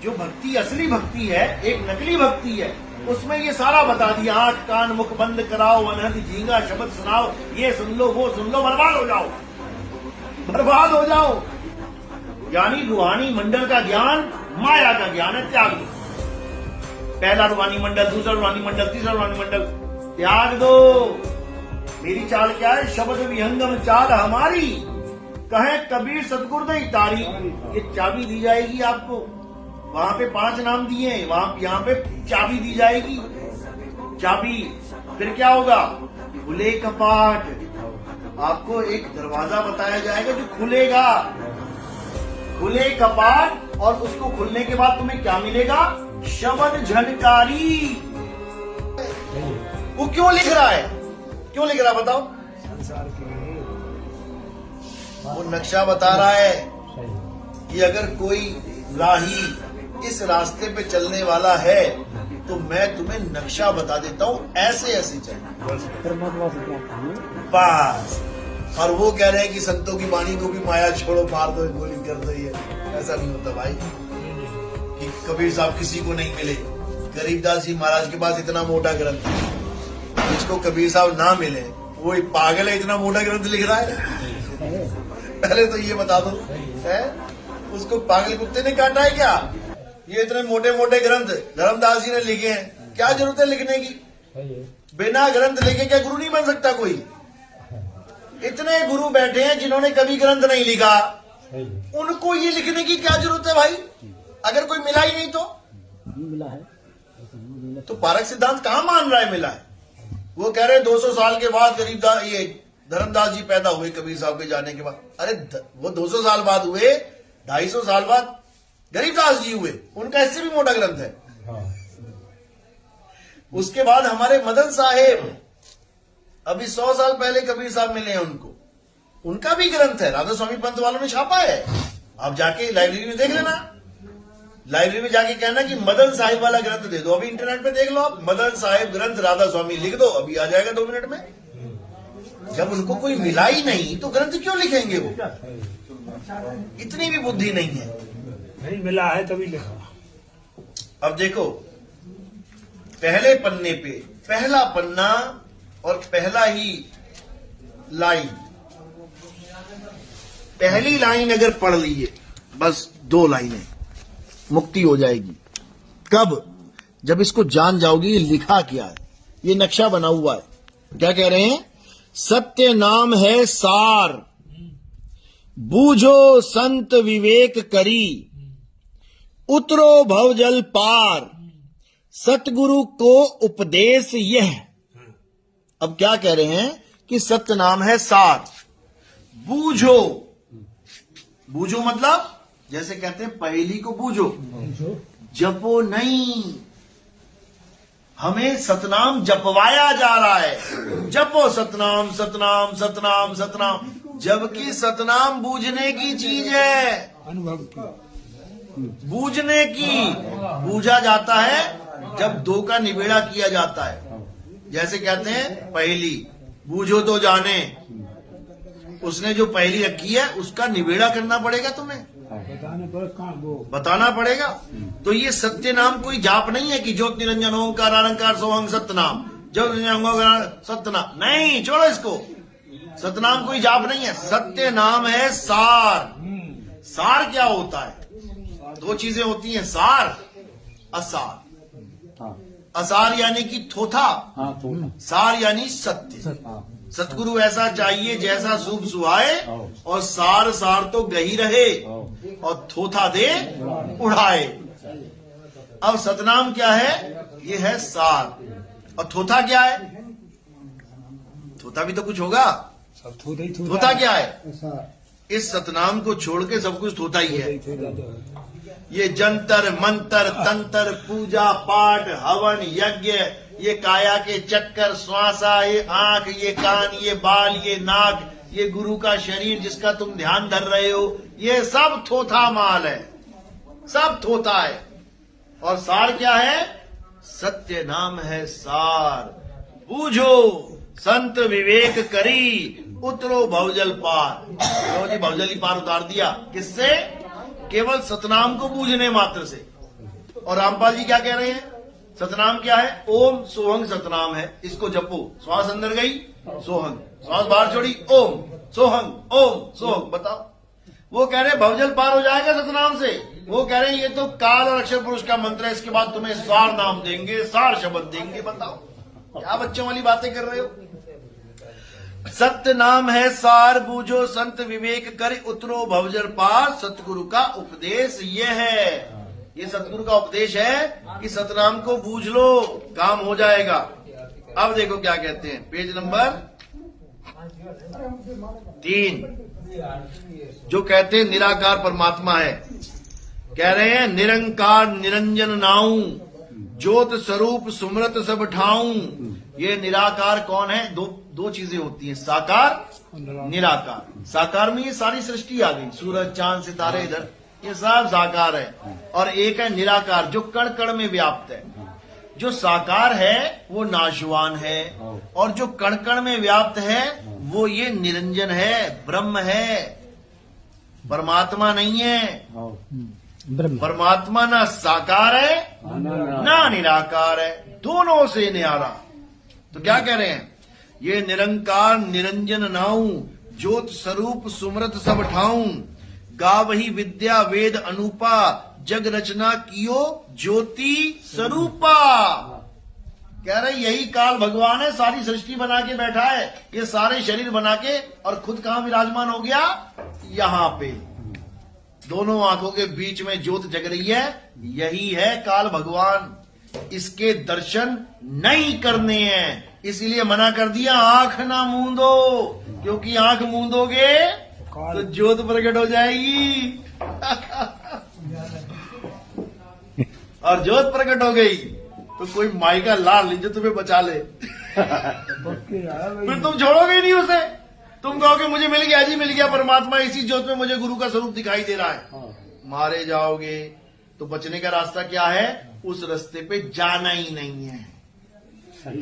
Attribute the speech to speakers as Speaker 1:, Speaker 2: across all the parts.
Speaker 1: जो भक्ति असली भक्ति है, एक नकली भक्ति है, उसमें ये सारा बता दिया। आंख कान मुख बंद कराओ, अनहद झींगा शब्द सुनाओ, ये सुन लो वो सुन लो, बर्बाद हो जाओ, बर्बाद हो जाओ। यानी रूहानी मंडल का ज्ञान माया का ज्ञान है, त्याग दो। पहला रूहानी मंडल, दूसरा रूहानी मंडल, तीसरा रूहानी मंडल, त्याग दो। मेरी चाल क्या है? शब्द विहंगम चाल हमारी, कहे कबीर सतगुरुदेव तारी। ये चाबी दी जाएगी आपको। वहां पे 5 नाम दिए, यहाँ पे चाबी दी जाएगी। चाबी फिर क्या होगा? खुले कपाट। आपको एक दरवाजा बताया जाएगा जो खुलेगा, खुले कपाट, और उसको खुलने के बाद तुम्हें क्या मिलेगा? शब्द झनकारी। वो क्यों लिख रहा है? क्यों लिख रहा है बताओ?
Speaker 2: संसार के
Speaker 1: वो नक्शा बता रहा है कि अगर कोई राही इस रास्ते पे चलने वाला है तो मैं तुम्हें नक्शा बता देता हूँ, ऐसे ऐसे चल बस। और वो कह रहे हैं कि संतों की वाणी को भी माया छोड़ो, मार दो, गोली कर दो। ये ऐसा नहीं होता भाई कि कबीर साहब किसी को नहीं मिले। गरीबदास जी महाराज के पास इतना मोटा ग्रंथ है, जिसको कबीर साहब ना मिले वो एक पागल है, इतना मोटा ग्रंथ लिख रहा है। पहले तो ये बता दो, है उसको पागल कुत्ते ने काटा है क्या? ये इतने मोटे मोटे ग्रंथ धर्मदास जी ने लिखे हैं, क्या जरूरत है लिखने की? बिना ग्रंथ लिखे क्या गुरु नहीं बन सकता कोई? इतने गुरु बैठे हैं जिन्होंने कभी ग्रंथ नहीं लिखा, उनको ये लिखने की क्या जरूरत है भाई? अगर कोई मिला ही नहीं तो
Speaker 2: मिला है
Speaker 1: तो पारक सिद्धांत कहाँ मान रहा है मिला है? वो कह रहे 200 साल के बाद गरीबदास ये धर्मदास जी पैदा हुए कबीर साहब के जाने के बाद। अरे वो 200 साल बाद हुए, 250 साल बाद गरीबदास जी हुए, उनका इससे भी मोटा ग्रंथ है। उसके बाद हमारे मदन साहेब, अभी 100 साल पहले कबीर साहब मिले हैं उनको, उनका भी ग्रंथ है, राधा स्वामी पंत वालों ने छापा है। आप जाके लाइब्रेरी में देख लेना, लाइब्रेरी में जाके कहना कि मदन साहिब वाला ग्रंथ दे दो। अभी इंटरनेट पे देख लो आप, मदन साहिब ग्रंथ राधा स्वामी लिख दो, अभी आ जाएगा 2 मिनट में। जब उनको कोई मिला ही नहीं तो ग्रंथ क्यों लिखेंगे वो? इतनी भी बुद्धि नहीं है।
Speaker 2: नहीं मिला है तभी लिखा।
Speaker 1: अब देखो, पहले पन्ने पे पहला पन्ना और पहला ही लाइन, पहली लाइन अगर पढ़ लीजिए, बस 2 लाइनें, मुक्ति हो जाएगी। कब? जब इसको जान जाओगे ये लिखा क्या है, ये नक्शा बना हुआ है। क्या कह रहे हैं? सत्य नाम है सार, बूझो संत विवेक करी, उतरो भवजल पार, सतगुरु को उपदेश यह। अब क्या कह रहे हैं कि सत्य नाम है सार, बूझो। बूझो मतलब जैसे कहते हैं पहेली को बूझो, जपो नहीं। हमें सतनाम जपवाया जा रहा है, जपो सतनाम सतनाम सतनाम सतनाम, जबकि सतनाम बूझने की चीज है,
Speaker 2: अनुभव की,
Speaker 1: बूझने की। बूझा जाता है जब 2 का निबेड़ा किया जाता है। जैसे कहते हैं पहेली, बूझो तो जाने, उसने जो पहेली रखी है उसका निबेड़ा करना पड़ेगा तुम्हें, बताना पड़ेगा। तो ये सत्य नाम कोई जाप नहीं है कि ज्योत निरंजन ओंकार अलंकार सोहंग सत्यनाम, ज्योत निरंजन सत्यनाम, नहीं, छोड़ो इसको। सतनाम कोई जाप नहीं है, सत्य नाम है सार। सार क्या होता है? 2 चीजें होती हैं, सार असार। असार यानी कि थोथा, सार यानी सत्य। सतगुरु ऐसा चाहिए जैसा शुभ सुहाए, और सार सार तो गही रहे, और थोथा दे उड़ाए। अब सतनाम क्या है? ये है सार। और थोथा क्या है? थोथा भी तो कुछ होगा। थोथा क्या है? इस सतनाम को छोड़ के सब कुछ थोथा ही है। ये जंतर मंतर तंत्र पूजा पाठ हवन यज्ञ, ये काया के चक्कर, श्वासा, ये आंख, ये कान, ये बाल, ये नाक, ये गुरु का शरीर जिसका तुम ध्यान धर रहे हो, ये सब थोथा माल है, सब थोथा है। और सार क्या है? सत्य नाम है सार। बूझो संत विवेक करी, उतरो भवजल पार। जी भवजल ही पार उतार दिया, किससे? केवल सतनाम को बूझने मात्र से। और रामपाल जी क्या कह रहे हैं? सतनाम क्या है? ओम सोहंग सतनाम है, इसको जपो। श्वास अंदर गई, सोहंग, श्वास बाहर छोड़ी, ओम सोहंग, ओम सोहंग। बताओ, वो कह रहे भवजल पार हो जाएगा सतनाम से। वो कह रहे हैं ये तो काल और अक्षर पुरुष का मंत्र है, इसके बाद तुम्हें सार नाम देंगे, सार शब्द देंगे। बताओ क्या बच्चों वाली बातें कर रहे हो? सत्य नाम है सार बूझो संत विवेक कर उतरो भवजल पार, सतगुरु का उपदेश ये है। ये सतगुरु का उपदेश है कि सतनाम को बूझ लो, काम हो जाएगा। अब देखो क्या कहते हैं, पेज नंबर 3, जो कहते हैं निराकार परमात्मा है। कह रहे हैं निरंकार निरंजन नाऊ, ज्योत स्वरूप सुमरत सब ठाऊं। ये निराकार कौन है? दो चीजें होती हैं, साकार निराकार। साकार में ये सारी सृष्टि आ गई, सूरज चांद सितारे इधर, ये सब साकार है। और एक है निराकार, जो कण कण में व्याप्त है। जो साकार है वो नाशवान है, और जो कण कण में व्याप्त है वो ये निरंजन है, ब्रह्म है, परमात्मा नहीं है। परमात्मा ना साकार है ना निराकार है, दोनों से न्यारा। तो क्या कह रहे हैं? ये निरंकार निरंजन नाऊ, ज्योत स्वरूप सुमरत सब ठाऊं। गावही विद्या वेद अनुपा, जग रचना कियो ज्योति स्वरूपा। कह रहे यही काल भगवान है, सारी सृष्टि बना के बैठा है, ये सारे शरीर बना के, और खुद कहां विराजमान हो गया? यहां पे दोनों आंखों के बीच में ज्योत जग रही है, यही है काल भगवान। इसके दर्शन नहीं करने हैं, इसीलिए मना कर दिया आंख ना मूंदो, क्योंकि आंख मूंदोगे तो ज्योत प्रकट हो जाएगी। और ज्योत प्रकट हो गई तो कोई माई का लाल नहीं जो तुम्हें बचा ले। फिर तुम छोड़ोगे ही नहीं उसे। तुम कहोगे मुझे मिल गया जी, मिल गया परमात्मा, इसी ज्योत में मुझे गुरु का स्वरूप दिखाई दे रहा है। मारे जाओगे। तो बचने का रास्ता क्या है? उस रास्ते पे जाना ही नहीं है,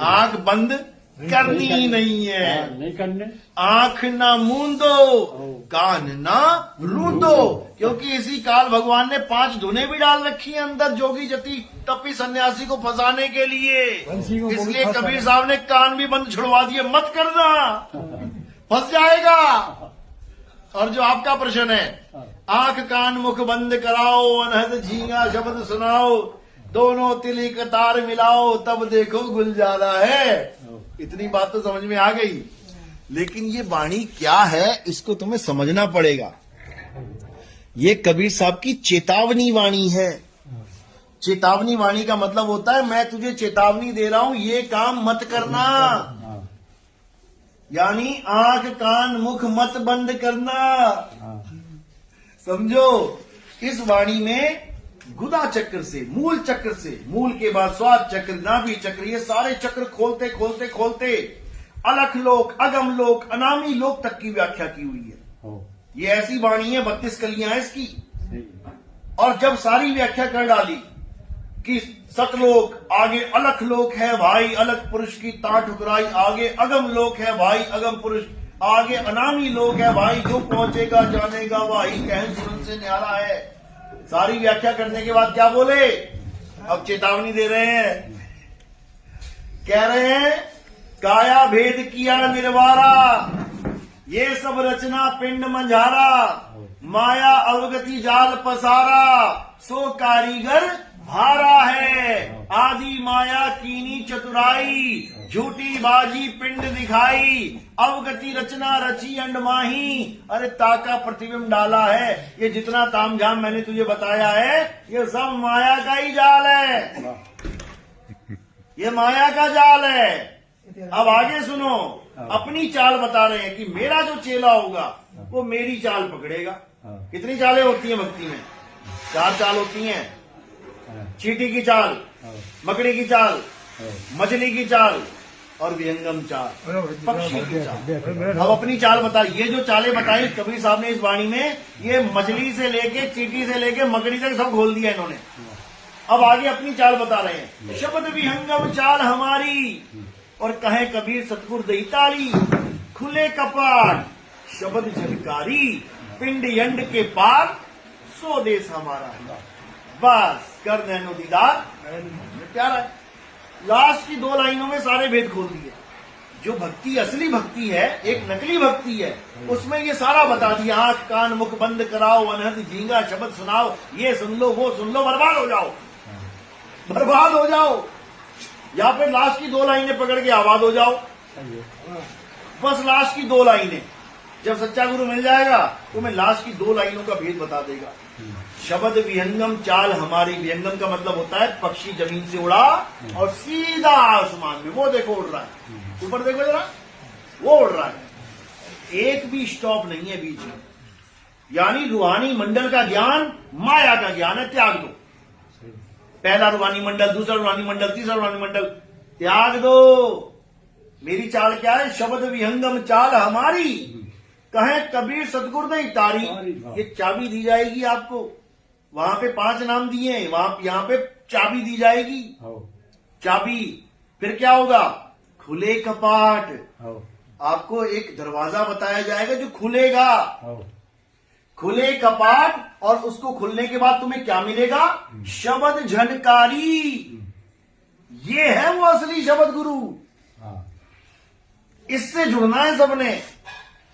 Speaker 1: आंख बंद करनी ही नहीं है,
Speaker 2: नहीं करने।
Speaker 1: आंख ना मूंदो, कान ना रूंदो, क्योंकि इसी काल भगवान ने 5 धुनें भी डाल रखी हैं अंदर जोगी जति टप्पी सन्यासी को फंसाने के लिए। इसलिए कबीर साहब ने कान भी बंद छुड़वा दिए, मत करना, फंस जाएगा। और जो आपका प्रश्न है, आंख कान मुख बंद कराओ, अनहद झींगा शब्द सुनाओ, दोनों तिली कतार मिलाओ, तब देखो गुलजारा है। इतनी बात तो समझ में आ गई, लेकिन ये वाणी क्या है इसको तुम्हें समझना पड़ेगा। ये कबीर साहब की चेतावनी वाणी है। चेतावनी वाणी का मतलब होता है मैं तुझे चेतावनी दे रहा हूं, ये काम मत करना। यानी आंख कान मुख मत बंद करना। समझो, इस वाणी में गुदा चक्र से, मूल चक्र से, मूल के बाद स्वाद चक्र, नाभि चक्र, ये सारे चक्र खोलते खोलते खोलते अलख लोक, अगम लोक, अनामी लोक तक की व्याख्या की हुई है। ये ऐसी वाणी है, 32 कलियां हैं इसकी। और जब सारी व्याख्या कर डाली कि सतलोक, आगे अलख लोक है भाई, अलख पुरुष की ताट ठुकराई, आगे अगम लोक है भाई, अगम पुरुष, आगे अनामी लोक है भाई, जो पहुंचेगा जानेगा भाई, कहन सुन से न्यारा है। सारी व्याख्या करने के बाद क्या बोले? अब चेतावनी दे रहे हैं, कह रहे हैं काया भेद किया निर्वारा, ये सब रचना पिंड मंझारा, माया अवगति जाल पसारा, सो कारीगर भारा है, आदि माया कीनी चतुराई, झूठी बाजी पिंड दिखाई, अवगति रचना रची अंड माही, अरे ताका प्रतिबिंब डाला है। ये जितना तामझाम मैंने तुझे बताया है, ये सब माया का ही जाल है, ये माया का जाल है। अब आगे सुनो, अपनी चाल बता रहे हैं कि मेरा जो चेला होगा वो मेरी चाल पकड़ेगा। कितनी चालें होती हैं भक्ति में? 4 चाल होती हैं। चींटी की चाल, मकड़ी की चाल, मछली की चाल और विहंगम चाल, पक्षी की चाल। अब अपनी चाल बता। ये जो चालें बताई कबीर साहब ने इस वाणी में, ये मछली से लेके, चींटी से लेके मकड़ी तक सब खोल दिया इन्होंने। अब आगे अपनी चाल बता रहे हैं, शब्द विहंगम चाल हमारी, और कहे कबीर सतगुर दई ताली, खुले कपाट शब्द झलकारी, पिंड यंड के पार सो देश हमारा। बस कर नैनो दीदार प्यारा है। लास्ट की 2 लाइनों में सारे भेद खोल दिए। जो भक्ति असली भक्ति है, एक नकली भक्ति है, उसमें ये सारा बता दिया। आंख कान मुख बंद कराओ, अनहद झींगा शब्द सुनाओ, ये सुन लो वो सुन लो, बर्बाद हो जाओ, बर्बाद हो जाओ। या फिर लास्ट की 2 लाइनें पकड़ के आबाद हो जाओ। बस लास्ट की 2 लाइनें। जब सच्चा गुरु मिल जाएगा तो मैं लास्ट की 2 लाइनों का भेद बता देगा। शब्द विहंगम चाल हमारी। विहंगम का मतलब होता है पक्षी जमीन से उड़ा और सीधा आसमान में, वो देखो उड़ रहा है, ऊपर देखो जरा, वो उड़ रहा है, एक भी स्टॉप नहीं है बीच में। यानी रूहानी मंडल का ज्ञान माया का ज्ञान है, त्याग दो। पहला रूहानी मंडल, दूसरा रूहानी मंडल, तीसरा रूहानी मंडल, त्याग दो। मेरी चाल क्या है? शब्द विहंगम चाल हमारी, कहें कबीर सतगुरु दई तारी। ये चाबी दी जाएगी आपको। वहां पे 5 नाम दिए हैं, यहां पे चाबी दी जाएगी। चाबी फिर क्या होगा? खुले कपाट। आपको एक दरवाजा बताया जाएगा जो खुलेगा, खुले कपाट, और उसको खुलने के बाद तुम्हें क्या मिलेगा? शब्द झनकारी। ये है वो असली शब्द गुरु। इससे जुड़ना है सबने।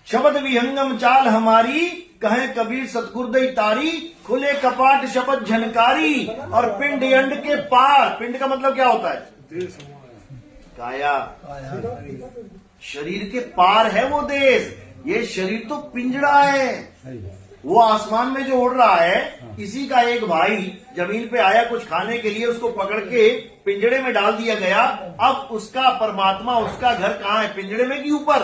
Speaker 1: शब्द विहंगम चाल हमारी, कहें कबीर सतगुरु दई तारी, खुले कपाट शब्द झनकारी, और पिंड अंड के पार। पिंड का मतलब क्या होता है? काया। शरीर के पार है वो देश। ये शरीर तो पिंजड़ा है। वो आसमान में जो उड़ रहा है, इसी का एक भाई जमीन पे आया कुछ खाने के लिए, उसको पकड़ के पिंजड़े में डाल दिया गया। अब उसका परमात्मा, उसका घर कहाँ है? पिंजड़े में कि ऊपर?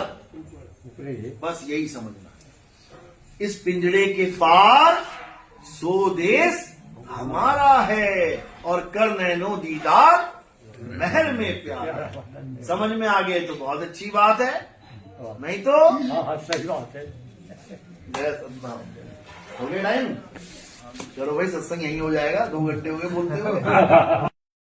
Speaker 1: बस यही समझना। इस पिंजड़े के पार सो देश हमारा है, और कर नैनो दीदार महल में प्यार। समझ में आ गए तो बहुत अच्छी बात है, नहीं तो
Speaker 2: सही बात है।
Speaker 1: हो गया टाइम। चलो भाई, सत्संग यहीं हो जाएगा। 2 घंटे हो गए बोलते हुए।